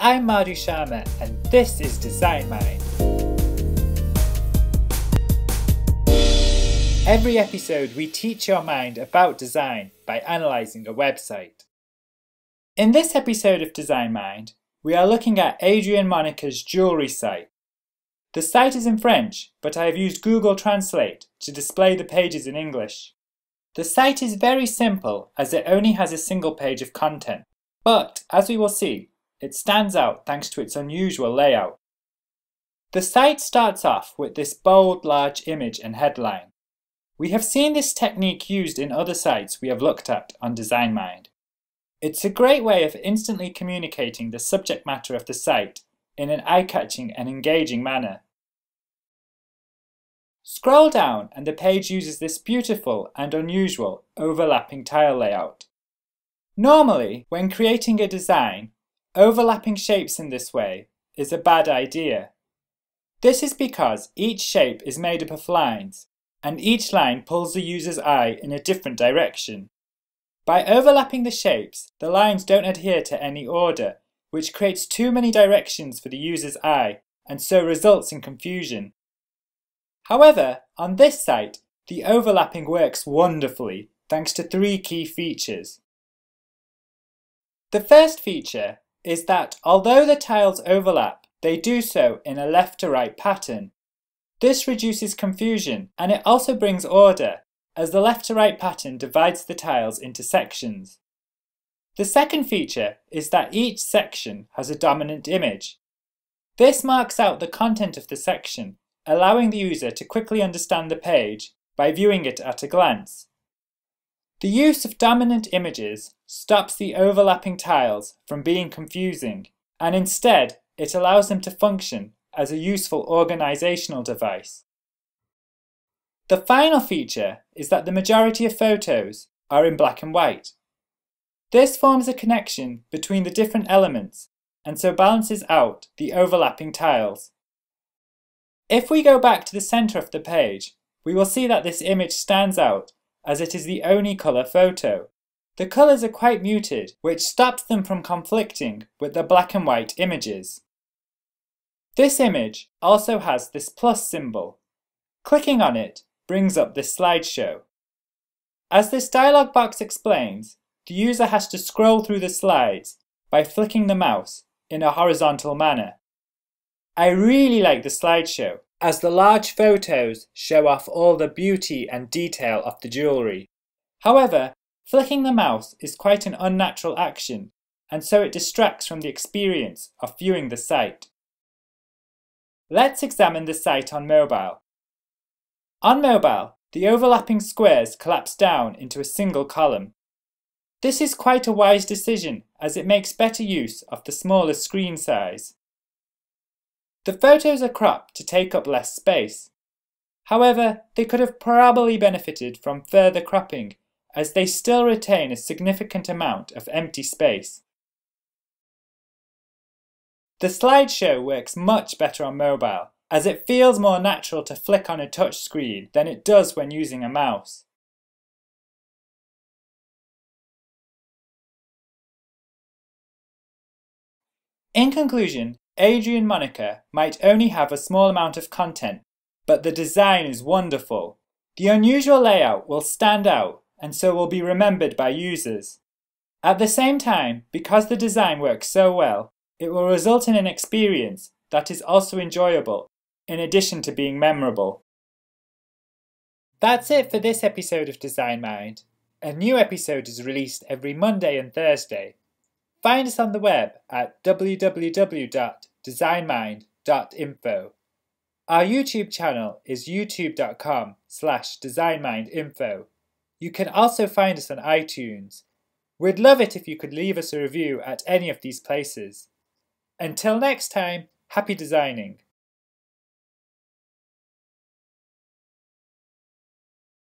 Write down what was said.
I'm Madhu Sharma and this is Design Mind. Every episode we teach your mind about design by analysing a website. In this episode of Design Mind, we are looking at Adrien Moniquet's jewellery site. The site is in French, but I have used Google Translate to display the pages in English. The site is very simple as it only has a single page of content, but as we will see, it stands out thanks to its unusual layout. The site starts off with this bold, large image and headline. We have seen this technique used in other sites we have looked at on Design Mind. It's a great way of instantly communicating the subject matter of the site in an eye-catching and engaging manner. Scroll down and the page uses this beautiful and unusual overlapping tile layout. Normally, when creating a design, overlapping shapes in this way is a bad idea. This is because each shape is made up of lines, and each line pulls the user's eye in a different direction. By overlapping the shapes, the lines don't adhere to any order, which creates too many directions for the user's eye and so results in confusion. However, on this site, the overlapping works wonderfully thanks to three key features. The first feature is that although the tiles overlap, they do so in a left to right pattern. This reduces confusion and it also brings order, as the left to right pattern divides the tiles into sections. The second feature is that each section has a dominant image. This marks out the content of the section, allowing the user to quickly understand the page by viewing it at a glance. The use of dominant images stops the overlapping tiles from being confusing, and instead it allows them to function as a useful organisational device. The final feature is that the majority of photos are in black and white. This forms a connection between the different elements and so balances out the overlapping tiles. If we go back to the centre of the page, we will see that this image stands out as it is the only colour photo. The colours are quite muted, which stops them from conflicting with the black and white images. This image also has this plus symbol. Clicking on it brings up this slideshow. As this dialog box explains, the user has to scroll through the slides by flicking the mouse in a horizontal manner. I really like the slideshow, as the large photos show off all the beauty and detail of the jewellery. However, flicking the mouse is quite an unnatural action, and so it distracts from the experience of viewing the site. Let's examine the site on mobile. On mobile, the overlapping squares collapse down into a single column. This is quite a wise decision as it makes better use of the smaller screen size. The photos are cropped to take up less space. However, they could have probably benefited from further cropping as they still retain a significant amount of empty space. The slideshow works much better on mobile, as it feels more natural to flick on a touch screen than it does when using a mouse. In conclusion, Adrien Moniquet might only have a small amount of content, but the design is wonderful. The unusual layout will stand out and so will be remembered by users. At the same time, because the design works so well, it will result in an experience that is also enjoyable, in addition to being memorable. That's it for this episode of Design Mind. A new episode is released every Monday and Thursday. Find us on the web at www.designmind.info. Our YouTube channel is youtube.com/designmindinfo. You can also find us on iTunes. We'd love it if you could leave us a review at any of these places. Until next time, happy designing!